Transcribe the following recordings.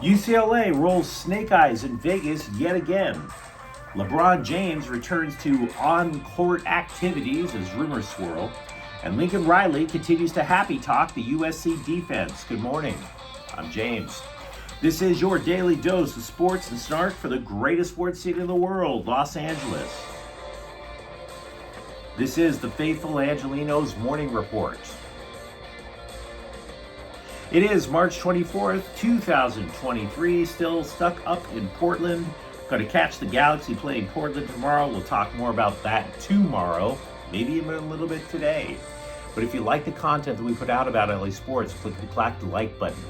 UCLA rolls snake eyes in Vegas yet again. LeBron James returns to on-court activities as rumors swirl. And Lincoln Riley continues to happy talk the USC defense. Good morning. I'm James. This is your daily dose of sports and snark for the greatest sports city in the world, Los Angeles. This is the faithful Angelenos Morning Report. It is March 24th, 2023, still stuck up in Portland. Going to catch the Galaxy playing Portland tomorrow. We'll talk more about that tomorrow, maybe even a little bit today. But if you like the content that we put out about LA sports, click the like button.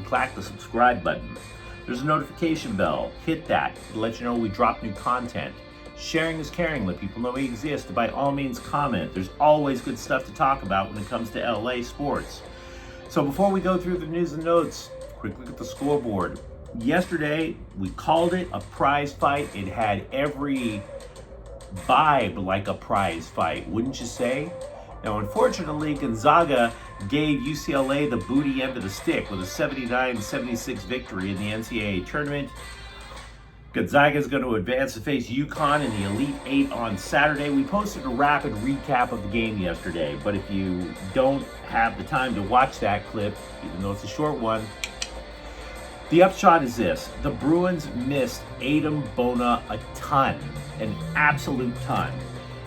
Click the subscribe button. There's a notification bell. Hit that to let you know we drop new content. Sharing is caring. Let people know we exist. By all means, comment. There's always good stuff to talk about when it comes to LA sports. So before we go through the news and notes, quick look at the scoreboard. Yesterday, we called it a prize fight. It had every vibe like a prize fight, wouldn't you say? Now, unfortunately, Gonzaga gave UCLA the booty end of the stick with a 79-76 victory in the NCAA tournament. Gonzaga is going to advance to face UConn in the Elite Eight on Saturday. We posted a rapid recap of the game yesterday, but if you don't have the time to watch that clip, even though it's a short one, the upshot is this. The Bruins missed Bona a ton, an absolute ton.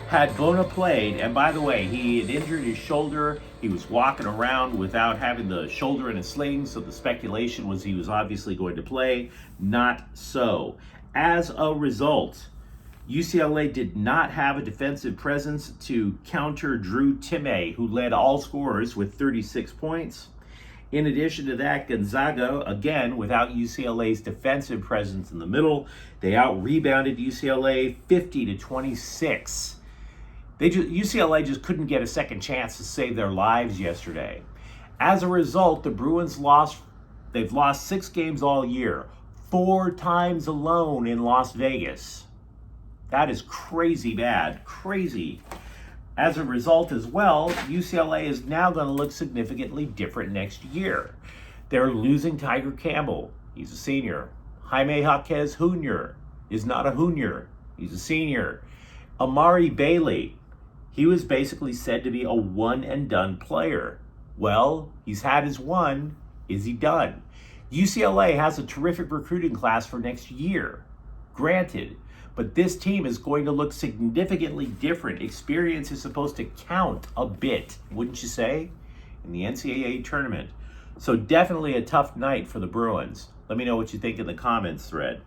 Had Bona played, and by the way, he had injured his shoulder. He was walking around without having the shoulder in a sling, so the speculation was he was obviously going to play. Not so. As a result, UCLA did not have a defensive presence to counter Drew Timme, who led all scorers with 36 points. In addition to that, Gonzaga, again, without UCLA's defensive presence in the middle, they out-rebounded UCLA 50-26. UCLA just couldn't get a second chance to save their lives yesterday. As a result, the Bruins they've lost 6 games all year, 4 times alone in Las Vegas. That is crazy bad, crazy. As a result as well, UCLA is now going to look significantly different next year. They're losing Tiger Campbell. He's a senior. Jaime Jaquez Jr. is not a junior. He's a senior. Amari Bailey, he was basically said to be a one-and-done player. Well, he's had his one. Is he done? UCLA has a terrific recruiting class for next year. Granted. But this team is going to look significantly different. Experience is supposed to count a bit, wouldn't you say, in the NCAA tournament. So definitely a tough night for the Bruins. Let me know what you think in the comments thread.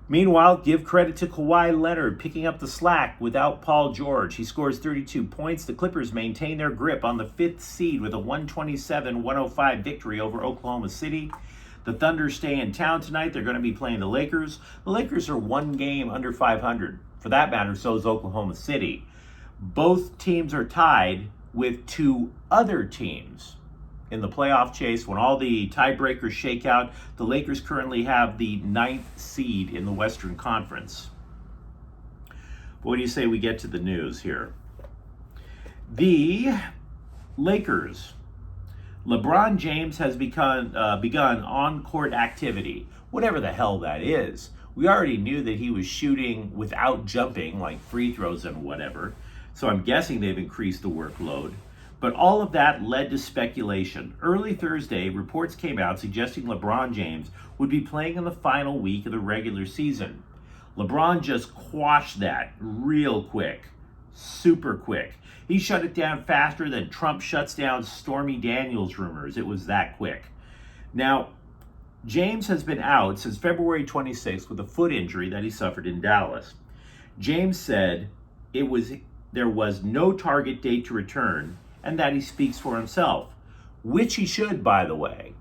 Meanwhile, give credit to Kawhi Leonard picking up the slack without Paul George. He scores 32 points. The Clippers maintain their grip on the 5th seed with a 127-105 victory over Oklahoma City. The Thunder stay in town tonight. They're going to be playing the Lakers. The Lakers are 1 game under 500. For that matter, so is Oklahoma City. Both teams are tied with 2 other teams in the playoff chase. When all the tiebreakers shake out, the Lakers currently have the 9th seed in the Western Conference. But what do you say we get to the news here? The Lakers. LeBron James has begun on-court activity, whatever the hell that is. We already knew that he was shooting without jumping, like free throws and whatever, so I'm guessing they've increased the workload. But all of that led to speculation. Early Thursday, reports came out suggesting LeBron James would be playing in the final week of the regular season. LeBron just quashed that real quick, super quick. He shut it down faster than Trump shuts down Stormy Daniels rumors. It was that quick. Now, James has been out since February 26th with a foot injury that he suffered in Dallas. James said there was no target date to return and that he speaks for himself, which he should, by the way.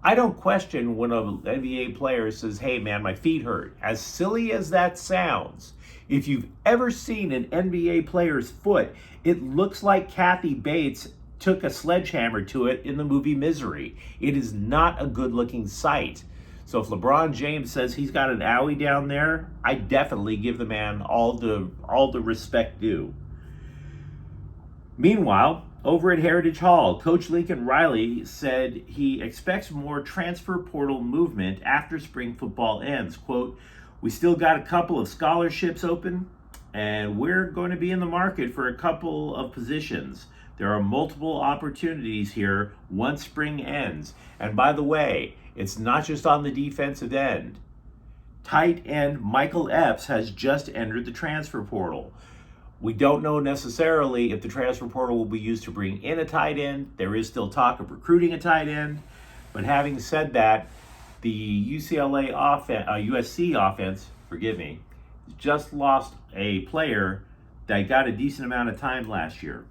I don't question when an NBA player says, hey man, my feet hurt. As silly as that sounds, if you've ever seen an NBA player's foot, it looks like Kathy Bates took a sledgehammer to it in the movie Misery. It is not a good-looking sight. So if LeBron James says he's got an owie down there, I definitely give the man all the respect due. Meanwhile, Over at Heritage Hall, Coach Lincoln Riley said he expects more transfer portal movement after spring football ends. Quote, "We still got a couple of scholarships open, and we're going to be in the market for a couple of positions. There are multiple opportunities here once spring ends." And by the way, it's not just on the defensive end. Tight end Michael Epps has just entered the transfer portal. We don't know necessarily if the transfer portal will be used to bring in a tight end. There is still talk of recruiting a tight end. But having said that, the UCLA offense, USC offense, just lost a player that got a decent amount of time last year.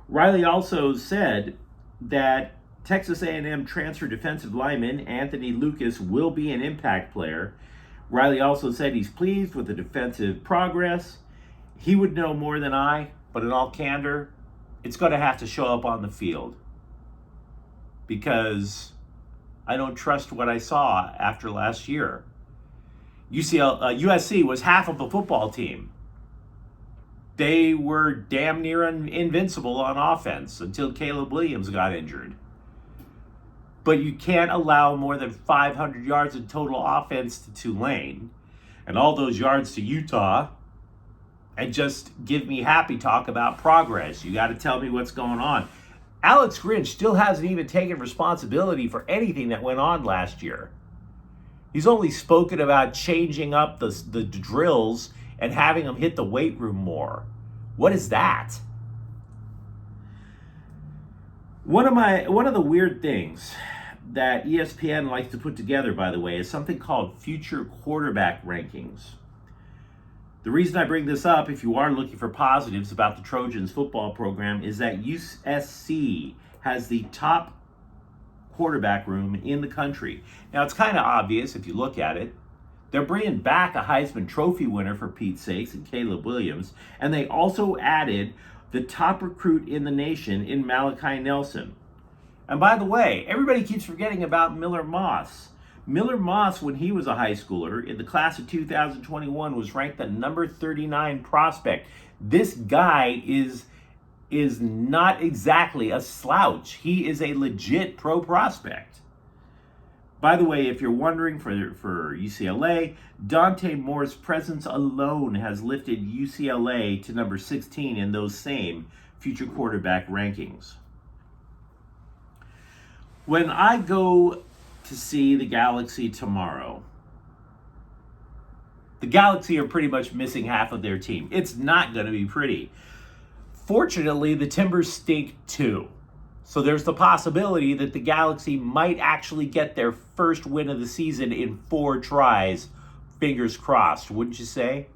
Riley also said that Texas A&M transfer defensive lineman Anthony Lucas will be an impact player. Riley also said he's pleased with the defensive progress. He would know more than I, but in all candor, it's going to have to show up on the field because I don't trust what I saw after last year. USC was half of the football team. They were damn near invincible on offense until Caleb Williams got injured. But you can't allow more than 500 yards in total offense to Tulane and all those yards to Utah and just give me happy talk about progress. You got to tell me what's going on. Alex Grinch still hasn't even taken responsibility for anything that went on last year. He's only spoken about changing up the drills and having them hit the weight room more. What is that? One of the weird things that ESPN likes to put together, by the way, is something called future quarterback rankings. The reason I bring this up, if you are looking for positives about the Trojans football program, is that USC has the top quarterback room in the country. Now, it's kind of obvious if you look at it. They're bringing back a Heisman Trophy winner, for Pete's sakes, and Caleb Williams, and they also added the top recruit in the nation in Malachi Nelson. And by the way, everybody keeps forgetting about Miller Moss. Miller Moss, when he was a high schooler in the class of 2021, was ranked the number 39 prospect. This guy is not exactly a slouch. He is a legit pro prospect. By the way, if you're wondering for UCLA, Dante Moore's presence alone has lifted UCLA to number 16 in those same future quarterback rankings. When I go to see the Galaxy tomorrow, the Galaxy are pretty much missing half of their team. It's not going to be pretty. Fortunately, the Timbers stink too. So there's the possibility that the Galaxy might actually get their first win of the season in 4 tries. Fingers crossed, wouldn't you say?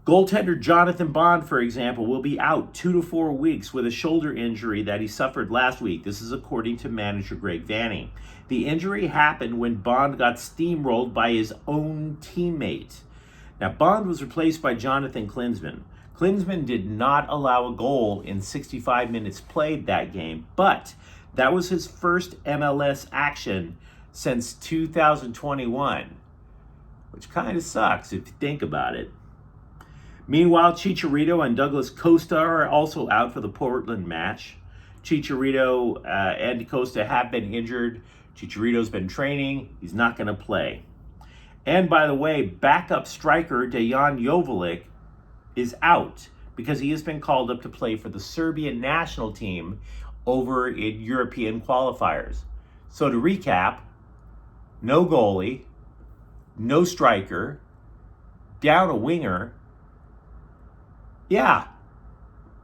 Goaltender Jonathan Bond, for example, will be out 2 to 4 weeks with a shoulder injury that he suffered last week. This is according to manager Greg Vanney. The injury happened when Bond got steamrolled by his own teammate. Now, Bond was replaced by Jonathan Klinsmann. Klinsmann did not allow a goal in 65 minutes played that game, but that was his first MLS action since 2021, which kind of sucks if you think about it. Meanwhile, Chicharito and Douglas Costa are also out for the Portland match. Chicharito and Costa have been injured. Chicharito's been training. He's not going to play. And by the way, backup striker Dejan Joveljic is out because he has been called up to play for the Serbian national team over in European qualifiers. So to recap, no goalie, no striker, down a winger. Yeah,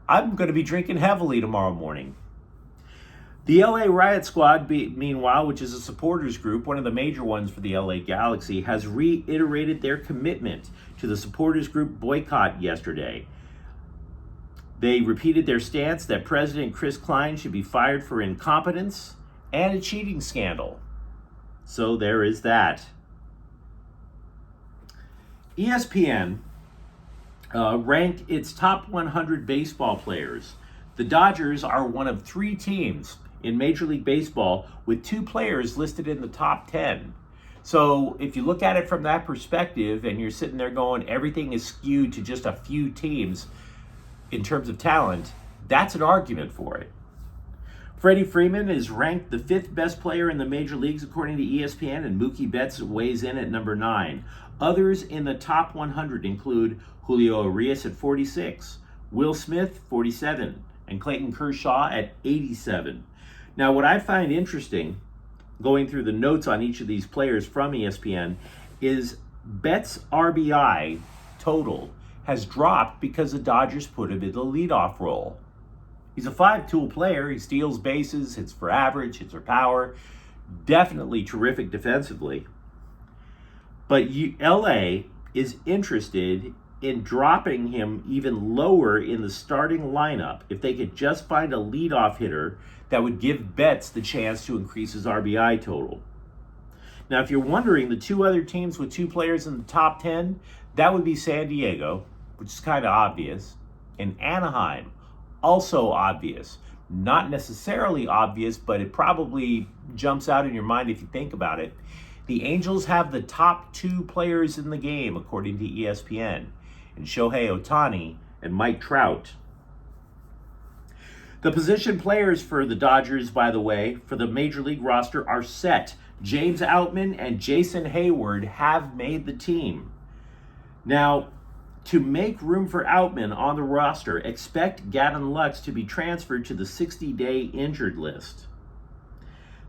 I'm going to be drinking heavily tomorrow morning. The LA Riot Squad, meanwhile, which is a supporters group, one of the major ones for the LA Galaxy, has reiterated their commitment to the supporters group boycott yesterday. They repeated their stance that President Chris Klein should be fired for incompetence and a cheating scandal. So there is that. ESPN ranked its top 100 baseball players. The Dodgers are one of 3 teams in Major League Baseball with 2 players listed in the top 10. So if you look at it from that perspective and you're sitting there going, everything is skewed to just a few teams in terms of talent, That's an argument for it. Freddie Freeman is ranked the 5th best player in the major leagues according to ESPN, and Mookie Betts weighs in at number 9. Others in the top 100 include Julio Urias at 46, Will Smith 47, and Clayton Kershaw at 87. Now, what I find interesting, going through the notes on each of these players from ESPN, is Betts' RBI total has dropped because the Dodgers put him in the leadoff role. He's a 5-tool player. He steals bases, hits for average, hits for power. Definitely terrific defensively. But LA is interested in dropping him even lower in the starting lineup if they could just find a leadoff hitter that would give Betts the chance to increase his RBI total. Now, if you're wondering, the 2 other teams with 2 players in the top 10, that would be San Diego, which is kind of obvious, and Anaheim, also obvious. Not necessarily obvious, but it probably jumps out in your mind if you think about it. The Angels have the top 2 players in the game, according to ESPN, and Shohei Ohtani and Mike Trout. The position players for the Dodgers, by the way, for the Major League roster are set. James Outman and Jason Hayward have made the team. Now, to make room for Outman on the roster, expect Gavin Lux to be transferred to the 60-day injured list.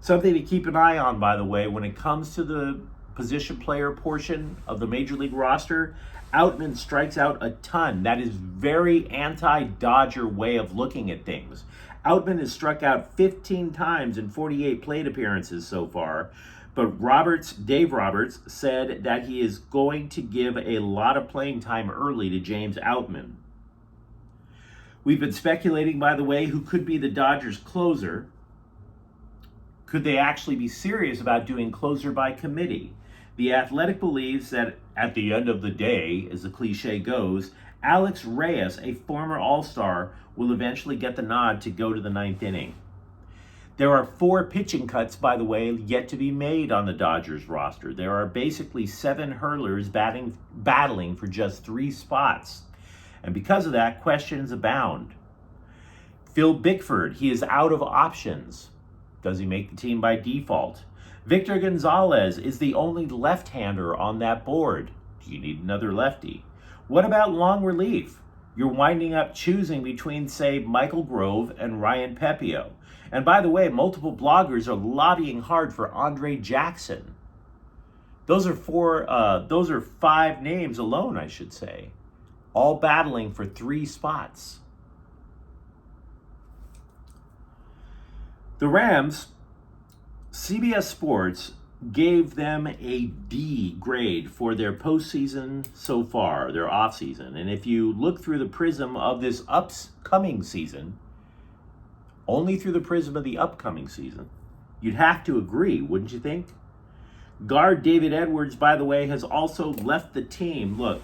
Something to keep an eye on, by the way, when it comes to the position player portion of the Major League roster, Outman strikes out a ton. That is very anti-Dodger way of looking at things. Outman has struck out 15 times in 48 plate appearances so far, but Dave Roberts said that he is going to give a lot of playing time early to James Outman. We've been speculating, by the way, who could be the Dodgers' closer. Could they actually be serious about doing closer by committee? The Athletic believes that at the end of the day, as the cliche goes, Alex Reyes, a former All-Star, will eventually get the nod to go to the 9th inning. There are 4 pitching cuts, by the way, yet to be made on the Dodgers roster. There are basically 7 hurlers battling for just 3 spots. And because of that, questions abound. Phil Bickford, he is out of options. Does he make the team by default? Victor Gonzalez is the only left-hander on that board. Do you need another lefty? What about long relief? You're winding up choosing between, say, Michael Grove and Ryan Pepio. And by the way, multiple bloggers are lobbying hard for Andre Jackson. Those are 5 names alone, I should say, all battling for 3 spots. The Rams, CBS Sports gave them a D grade for their postseason so far, their offseason. And if you look through the prism of this upcoming season, only through the prism of the upcoming season, you'd have to agree, wouldn't you think? Guard David Edwards, by the way, has also left the team. Look,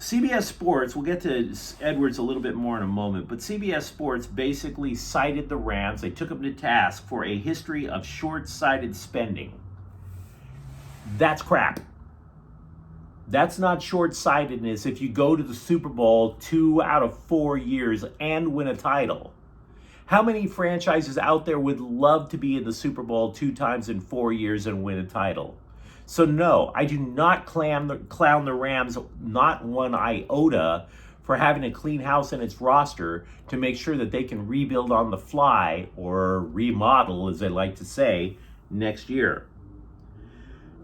CBS Sports, we'll get to Edwards a little bit more in a moment, but CBS Sports basically cited the Rams. They took them to task for a history of short-sighted spending. That's crap. That's not short-sightedness if you go to the Super Bowl 2 out of 4 years and win a title. How many franchises out there would love to be in the Super Bowl 2 times in 4 years and win a title? So no, I do not clown the Rams, not one iota, for having a clean house in its roster to make sure that they can rebuild on the fly, or remodel, as they like to say, next year.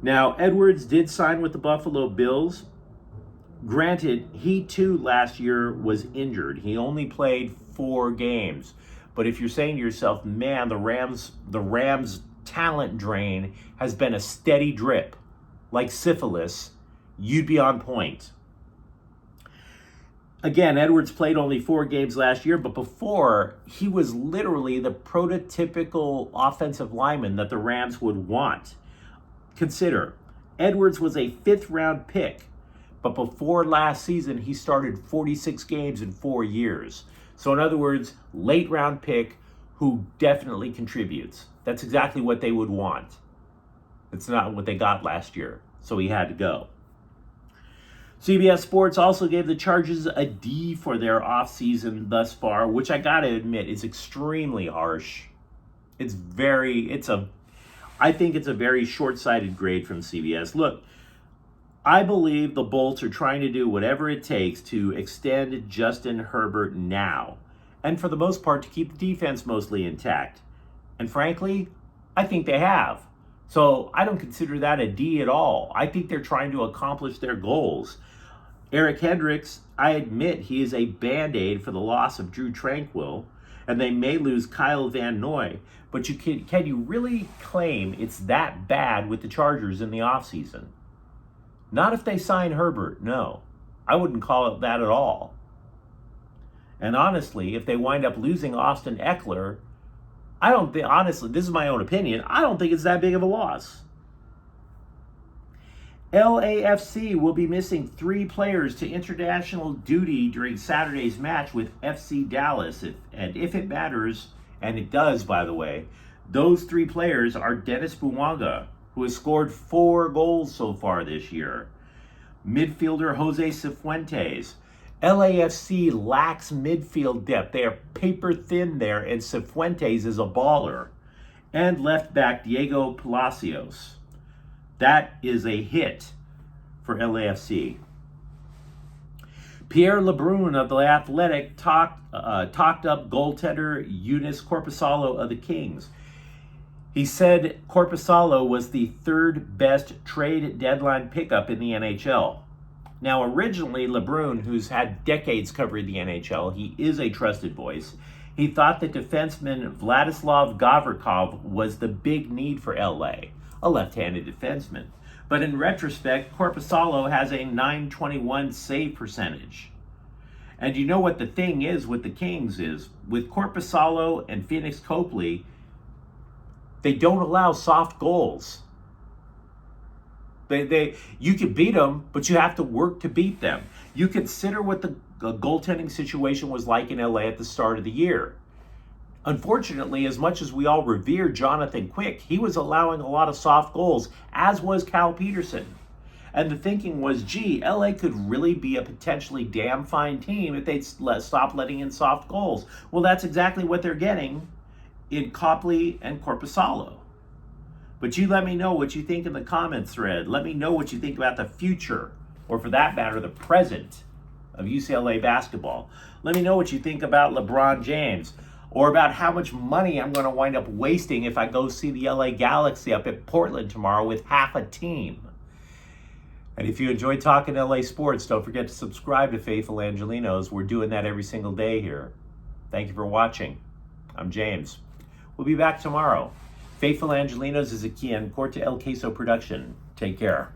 Now, Edwards did sign with the Buffalo Bills. Granted, he too last year was injured. He only played 4 games. But if you're saying to yourself, man, the Rams talent drain has been a steady drip, like syphilis, you'd be on point. Again, Edwards played only 4 games last year, but before, he was literally the prototypical offensive lineman that the Rams would want. Consider, Edwards was a 5th-round pick, but before last season, he started 46 games in 4 years. So in other words, late-round pick who definitely contributes. That's exactly what they would want. It's not what they got last year, so he had to go. CBS Sports also gave the Chargers a D for their offseason thus far, which I gotta admit is extremely harsh. I think it's a very short-sighted grade from CBS. Look, I believe the Bolts are trying to do whatever it takes to extend Justin Herbert now, and for the most part to keep the defense mostly intact. And frankly, I think they have. So I don't consider that a D at all. I think they're trying to accomplish their goals. Eric Hendricks, I admit he is a Band-Aid for the loss of Drew Tranquill, and they may lose Kyle Van Noy. But can you really claim it's that bad with the Chargers in the offseason? Not if they sign Herbert, no. I wouldn't call it that at all. And honestly, if they wind up losing Austin Eckler, I don't think, honestly, this is my own opinion, I don't think it's that big of a loss. LAFC will be missing 3 players to international duty during Saturday's match with FC Dallas. And if it matters, and it does, by the way, those 3 players are Dennis Bouanga, who has scored 4 goals so far this year, midfielder Jose Cifuentes. LAFC lacks midfield depth. They are paper thin there, and Cifuentes is a baller. And left back Diego Palacios. That is a hit for LAFC. Pierre Lebrun of The Athletic talked up goaltender Eunice Korpisalo of the Kings. He said Korpisalo was the 3rd best trade deadline pickup in the NHL. Now, originally, Lebrun, who's had decades covering the NHL, he is a trusted voice. He thought that defenseman Vladislav Gavrikov was the big need for LA, a left-handed defenseman. But in retrospect, Korpisalo has a .921 save percentage. And you know what the thing is with the Kings is, with Korpisalo and Phoenix Copley, they don't allow soft goals. You can beat them, but you have to work to beat them. You consider what the goaltending situation was like in LA at the start of the year. Unfortunately, as much as we all revere Jonathan Quick, he was allowing a lot of soft goals, as was Cal Peterson. And the thinking was, gee, LA could really be a potentially damn fine team if they'd stop letting in soft goals. Well, that's exactly what they're getting in Copley and Korpisalo. But you let me know what you think in the comments thread. Let me know what you think about the future, or for that matter, the present of UCLA basketball. Let me know what you think about LeBron James, or about how much money I'm going to wind up wasting if I go see the LA Galaxy up at Portland tomorrow with half a team. And if you enjoy talking LA sports, don't forget to subscribe to Faithful Angelenos. We're doing that every single day here. Thank you for watching. I'm James. We'll be back tomorrow. Faithful Angelenos is a Quien Corte El Queso production. Take care.